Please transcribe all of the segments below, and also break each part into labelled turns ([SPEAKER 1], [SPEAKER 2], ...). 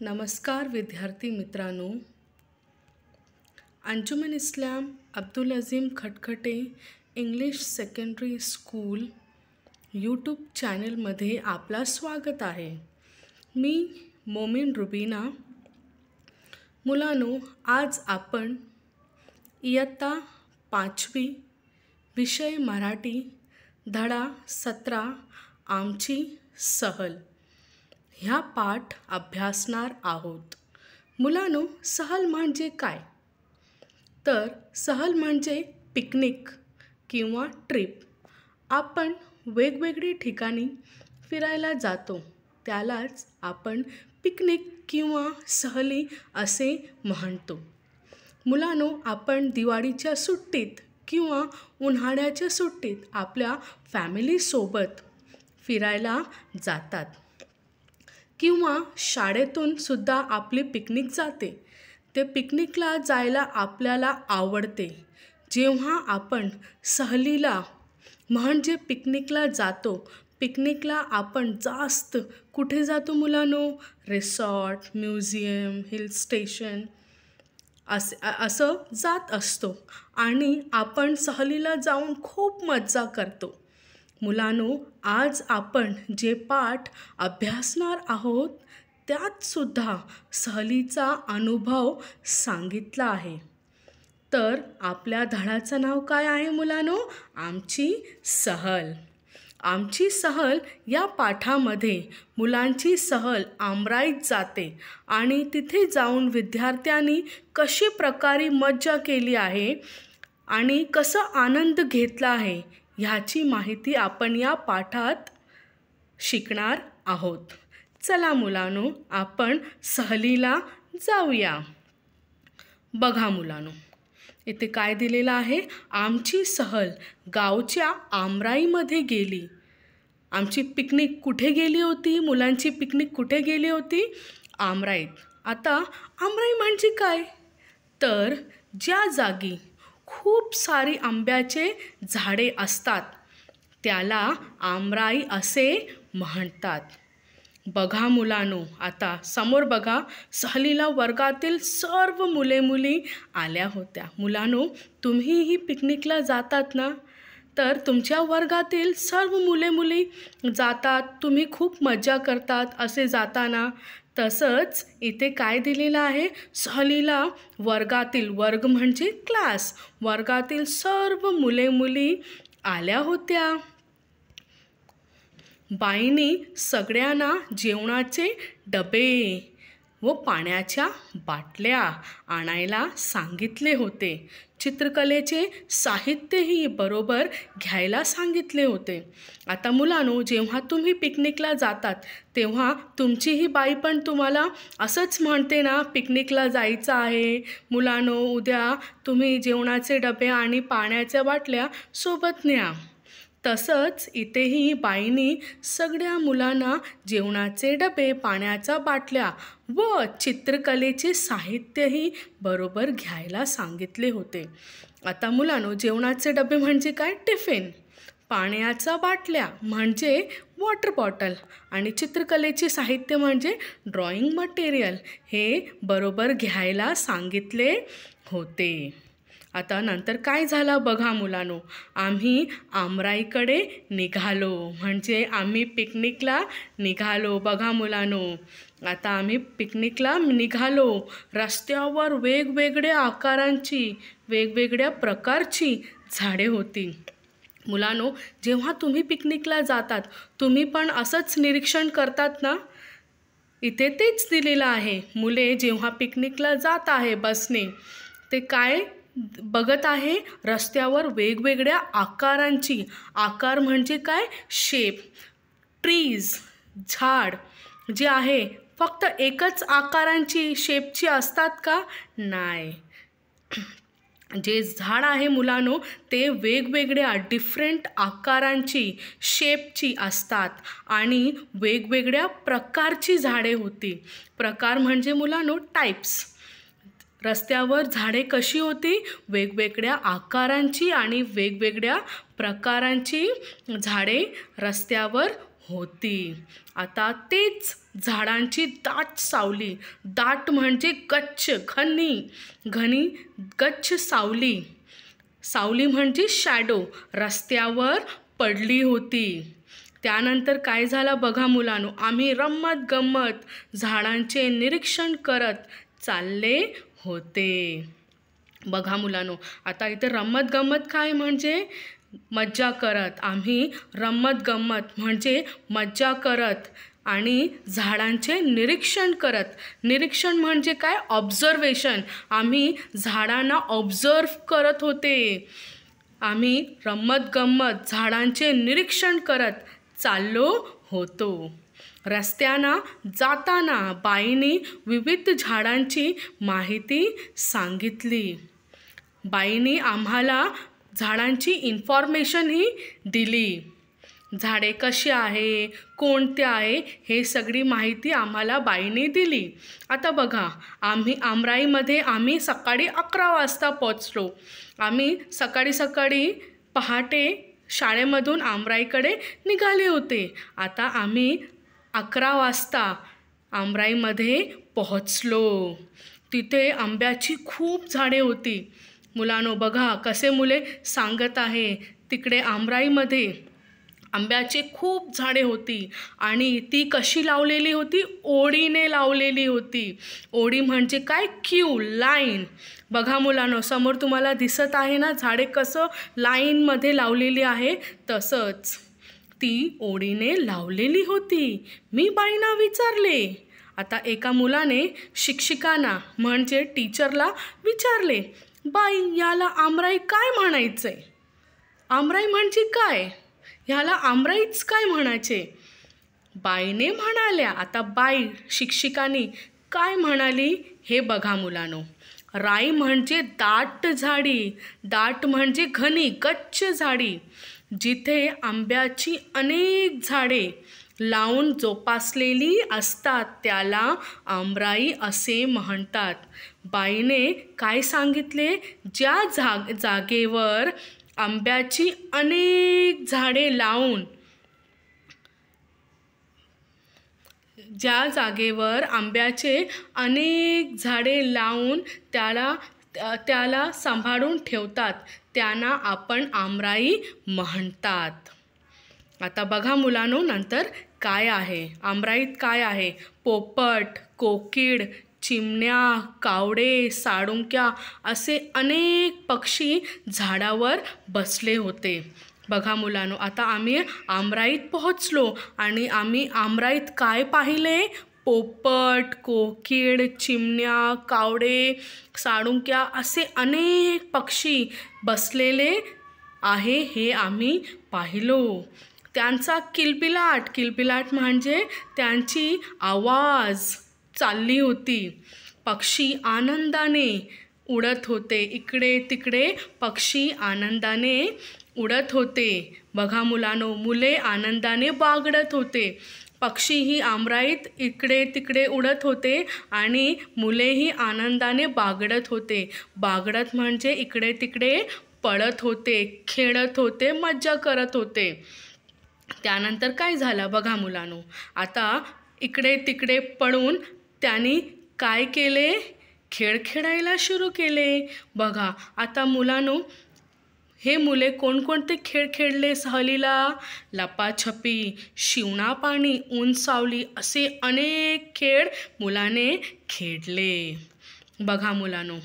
[SPEAKER 1] नमस्कार विद्यार्थी मित्रांनो, अंजुमन इस्लाम अब्दुल अजीम खटखटे इंग्लिश सेकंडरी स्कूल यूट्यूब चॅनलमध्ये आपला स्वागत आहे। मी मोमिन रुबीना। मुलांनो, आज आपण इयत्ता 5वी विषय मराठी धडा 17 आमची सहल ह्या पाठ अभ्यासणार आहोत। मुलांनो, सहल म्हणजे काय? तर सहल म्हणजे पिकनिक किंवा ट्रिप। आपण वेगवेगळी ठिकाणी फिरायला जातो, त्यालाच आपण पिकनिक किंवा सहली असे म्हणतो। मुलांनो, आपण दिवाळीच्या सुट्टीत किंवा उन्हाळ्याच्या सुट्टीत आपल्या फॅमिलीसोबत फिरायला जातात किंवा शाळेतून सुद्धा आपली पिकनिक जाते। ते पिकनिकला जायला आपल्याला आवडते। जेव्हा आपण सहलीला म्हणजे पिकनिकला जातो, पिकनिकला आपण जास्त कुठे जातो मुलांनो? रिसॉर्ट, म्युझियम, हिल स्टेशन असं जात असतो आणि आपण सहलीला जाऊन खूप मजा करतो। मुलांनो, आज आपण जे पाठ अभ्यासणार आहोत त्यात सुद्धा सहलीचा अनुभव सांगितला आहे। तर आपल्या धड्याचं नाव काय आहे मुलांनो? आमची सहल। आमची सहल या पाठामध्ये मुलांची सहल आमराईत जाते आणि तिथे जाऊन विद्यार्थ्यांनी कशी प्रकारे मज्जा केली आहे आणि कसा आनंद घेतला आहे ह्याची माहिती आपण या पाठात शिकणार आहोत। चला मुलांनो, आपण सहलीला जाऊया। बघा मुलांनो, इथे काय दिलेलं आहे? आमची सहल गावच्या आमराईमध्ये गेली। आमची पिकनिक कुठे गेली होती? मुलांची पिकनिक कुठे गेली होती? आमराईत। आता आमराई म्हणजे काय? तर ज्या जागी खूप सारी आंब्याचे झाडे असतात त्याला आमराई असे म्हणतात। बघा मुलांनो, आता समोर बघा, सहलीला वर्गातील सर्व मुले आल्या होत्या। मुलांनो, तुम्हीही पिकनिकला जातात ना? तर तुमच्या वर्गातील सर्व मुले जातात, तुम्ही खूप मजा करतात असे जाताना। तसंच इथे काय दिलेलं आहे? सहलीला वर्गातील, वर्ग म्हणजे क्लास, वर्गातील सर्व मुले आल्या होत्या। बाईंनी सगळ्यांना जेवणाचे डबे व पाण्याच्या बाटल्या आणायला सांगितले होते। चित्रकलेचे साहित्यही बरोबर घ्यायला सांगितले होते। आता मुलांनो, जेव्हा तुम्ही पिकनिकला जातात तेव्हा तुमची ही बाई पण तुम्हाला असंच म्हणते ना, पिकनिकला जायचं आहे मुलांनो, उद्या तुम्ही जेवणाचे डबे आणि पाण्याच्या बाटल्या सोबत न्या। तसंच इथेही बाईंनी सगळ्या मुलांना जेवणाचे डबे, पाण्याच्या बाटल्या व चित्रकलेचे साहित्यही बरोबर घ्यायला सांगितले होते। आता मुलांनो, जेवणाचे डबे म्हणजे काय? टिफिन, पाण्याच्या बाटल्या म्हणजे वॉटर बॉटल आणि चित्रकलेचे साहित्य म्हणजे ड्रॉइंग मटेरियल हे बरोबर घ्यायला सांगितले होते। आता नंतर काय झालं बघा मुलांनो, आम्ही आमराईकडे निघालो म्हणजे आम्ही पिकनिकला निघालो। बघा मुलांनो, आता आम्ही पिकनिकला निघालो। रस्त्यावर वेगवेगळ्या आकारांची, वेगवेगळ्या प्रकारची झाडे होती। मुलांनो, जेव्हा तुम्ही पिकनिकला जातात तुम्ही पण असंच निरीक्षण करतात ना? इथे तेच दिलेलं आहे। मुले जेव्हा पिकनिकला जात आहे बसने, ते काय बघत आहे? रस्त्यावर वेगवेगळ्या आकारांची, आकार म्हणजे काय? शेप, ट्रीज, झाड जे आहे फक्त एकच आकारांची, शेपची असतात का? नाही, जे झाड आहे मुलांनो ते वेगवेगळ्या डिफरंट आकारांची, शेपची असतात आणि वेगवेगळ्या प्रकारची झाडे होती। प्रकार म्हणजे मुलांनो टाइप्स। रस्त्यावर झाडे कशी होती? वेगवेगळ्या आकारांची आणि वेगवेगळ्या प्रकारांची झाडे रस्त्यावर होती. आता तेच झाडांची दाट सावली, दाट म्हणजे गच्च, घनी गच्च सावली, सावली म्हणजे शॅडो रस्त्यावर पडली होती. त्यानंतर काय झालं बघा मुलांनो, आम्ही रम्मत गंमत झाडांचे निरीक्षण करत चालले होते. बघा मुलांनो, आता इथे रम्मत गंमत काय म्हणजे मज्जा करत. आम्ही रम्मत गंमत म्हणजे मज्जा करत आणि झाडांचे निरीक्षण करत. निरीक्षण म्हणजे काय? ऑब्झर्वेशन. आम्ही झाडांना ऑब्झर्व करत होते. आम्ही रम्मत गंमत झाडांचे निरीक्षण करत चाललो होतो. रस्त्यानं जाताना बाईंनी विविध झाडांची माहिती सांगितली. बाईंनी आम्हाला झाडांची इन्फॉर्मेशनही दिली. झाडे कशी आहे, कोणते आहे, हे सगळी माहिती आम्हाला बाईंनी दिली. आता बघा, आमराईमध्ये आम्ही सकाळी 11 वाजता पोचलो. आम्ही सकाळी पहाटे शाळेमधून आमराईकडे निघाले होते. आता आम्ही 11 वाजता आमराईमध्ये पोहोचलो. तिथे आंब्याची खूप झाडे होती. मुलांनो बघा कसे मुले सांगत आहे, तिकडे आमराईमध्ये आंब्याची खूप झाडे होती आणि ती कशी लावलेली होती? ओळीने लावलेली होती. ओळी म्हणजे काय? Q, line. बघा मुलांनो, समोर तुम्हाला दिसत आहे ना झाडे कसं लाईनमध्ये लावलेली आहे, तसंच ती ओळीने लावलेली होती. मी बाईंना विचारले. आता एका मुलाने शिक्षिकांना म्हणजे टीचरला विचारले, बाई याला आमराई काय म्हणायचंय? आमराई म्हणजे काय? ह्याला आमराईच काय म्हणायचे? बाईने म्हणाल्या. आता बाई शिक्षिकांनी काय म्हणाली हे बघा मुलांनो. राई म्हणजे दाट झाडी, दाट म्हणजे घनी गच्च झाडी. जिथे आंब्याची अनेक झाडे लावून जोपासलेली असतात त्याला आमराई असे म्हणतात. बाईने काय सांगितले? ज्या जागेवर आंब्याची अनेक झाडे लावून त्याला सांभाळून ठेवतात त्यांना आपण आमराई म्हणतात. आता बघा मुलांनो, नंतर काय आहे आमराईत? काय आहे? पोपट, कोकीळ, चिमण्या, कावळे, साळुंक्या असे अनेक पक्षी झाडावर बसले होते. बघा मुलांनो, आता आम्ही आमराईत पोहोचलो आणि आम्ही आमराईत काय पाहिले? पोपट, कोकीळ, चिमण्या, कावळे, साळुंक्या असे अनेक पक्षी बसलेले आहे हे आम्ही पाहिलो. त्यांचा किलबिलाट म्हणजे त्यांची आवाज चालली होती. पक्षी आनंदाने उडत होते. इकडे तिकडे पक्षी आनंदाने उडत होते. बघा मुलांनो, मुले आनंदाने बागडत होते. पक्षीही आमराईत इकडे तिकडे उडत होते आणि मुलेही आनंदाने बागडत होते. बागडत म्हणजे इकडे तिकडे पळत होते, खेळत होते, मज्जा करत होते. त्यानंतर काय झालं बघा मुलांनो, आता इकडे तिकडे पळून त्यांनी काय केले? खेळ खेळायला सुरू केले. बघा आता मुलांनो, हे मुले कोणकोणते खेळ खेळले सहलीला? लपाछपी, शिवणापाणी, ऊन सावली असे अनेक खेळ मुलाने खेळले. बघा मुलांनो,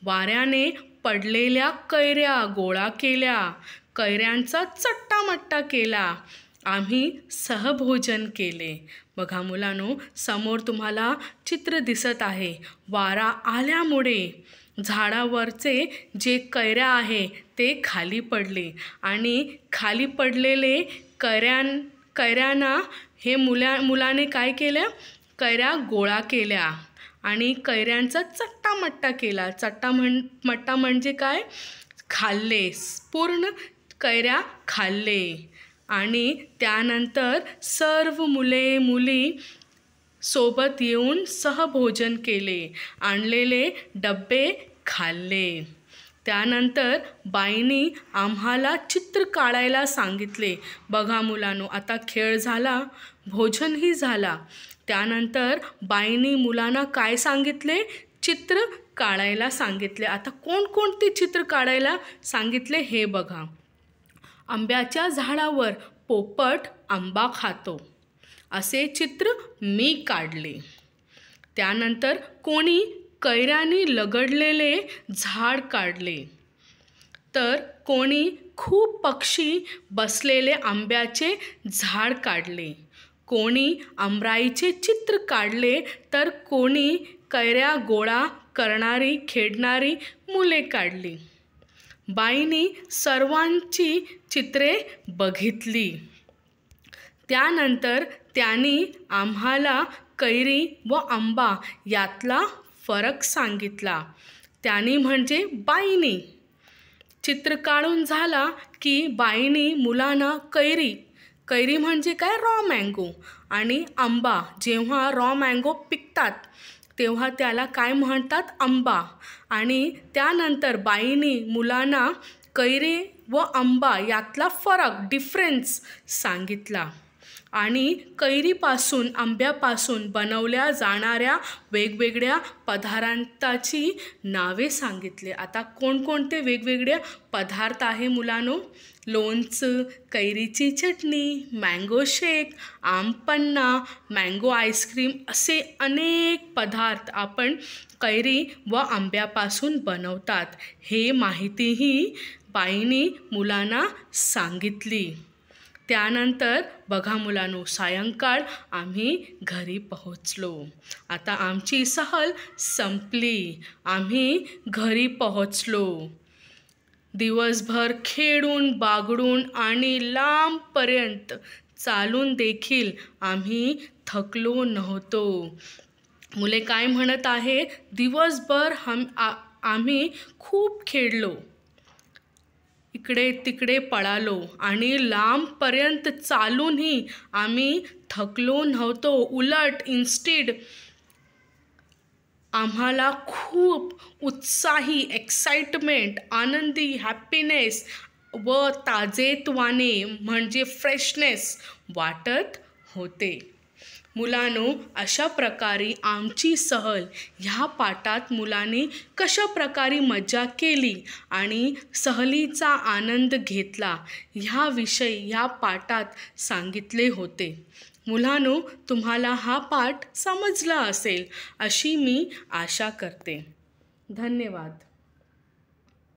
[SPEAKER 1] वाऱ्याने पडलेल्या कैऱ्या गोळा केल्या, कैऱ्यांचा चट्टामट्टा केला, आम्ही सहभोजन केले. बघा मुलांनो, समोर तुम्हाला चित्र दिसत आहे. वारा आल्यामुळे झाडावरचे जे कैऱ्या आहे ते खाली पडले आणि खाली पडलेले कैऱ्यांना हे मुलाने काय केलं? कैऱ्या गोळा केल्या आणि कैऱ्यांचा चट्टामट्टा केला. चट्टामट्टा म्हणजे काय? खाल्ले, पूर्ण कैऱ्या खाल्ले आणि त्यानंतर सर्व मुले मुली सोबत येऊन सहभोजन केले, आणलेले डब्बे खाल्ले. त्यानंतर बाईंनी आम्हाला चित्र काढायला सांगितले. बघा मुलांनो, आता खेळ झाला, भोजनही झाला. त्यानंतर बाईंनी मुलांना काय सांगितले? चित्र काढायला सांगितले. आता कोणकोणते चित्र काढायला सांगितले हे बघा. आंब्याच्या झाडावर पोपट आंबा खातो असे चित्र मी काढले. त्यानंतर कोणी कैऱ्यांनी लगडलेले झाड काढले. तर कोणी खूप पक्षी बसलेले आंब्याचे झाड काढले. कोणी आमराईचे चित्र काढले. तर कोणी कैऱ्या गोळा करणारी खेळणारी मुले काढली. बाईंनी सर्वांची चित्रे बघितली. त्यानंतर त्यांनी आम्हाला कैरी व आंबा यातला फरक सांगितला. त्यांनी म्हणजे बाईंनी. चित्र काढून झाला की बाईंनी मुलांना कैरी म्हणजे काय? Raw mango. आणि आंबा, जेव्हा रॉ मँगो पिकतात तेव्हा त्याला काय म्हणतात? आंबा. आणि त्यानंतर बाईंनी मुलांना कैरी व आंबा यातला फरक, डिफरन्स सांगितला. आणि कैरीपासून, आंब्यापासून बनवल्या जाणाऱ्या वेगवेगळ्या पदार्थांची नावे सांगितले. आता कोणकोणते वेगवेगळे पदार्थ आहे मुलांनो? लोणचं, कैरीची चटणी, मँगो शेक, आमपन्ना, मँगो आईस्क्रीम असे अनेक पदार्थ आपण कैरी व आंब्यापासून बनवतात. हे माहितीही बाईंनी मुलांना सांगितली. त्यानंतर बघा मुलांनो, सायंकाळ आम्ही घरी पोहोचलो. आता आमची सहल संपली. आम्ही घरी पोहोचलो. दिवसभर खेळून बागडून आणि लांबपर्यंत चालून देखील आम्ही थकलो नव्हतो. मुले काय म्हणत आहे? दिवसभर आम्ही खूप खेळलो, इकडे तिकडे पळालो आणि लांबपर्यंत चालूनही आम्ही थकलो नव्हतो. उलट इन्स्टेड आम्हाला खूप उत्साही, एक्साइटमेंट, आनंदी, हॅपीनेस व ताजेतवाने म्हणजे फ्रेशनेस वाटत होते. मुलांनो, अशा प्रकारे आमची सहल ह्या पाठात मुलांनी कशा प्रकारे मजा केली आणि सहलीचा आनंद घेतला ह्याविषयी ह्या पाठात सांगितले होते. मुलांनो, तुम्हाला हा पाठ समजला असेल अशी मी आशा करते. धन्यवाद.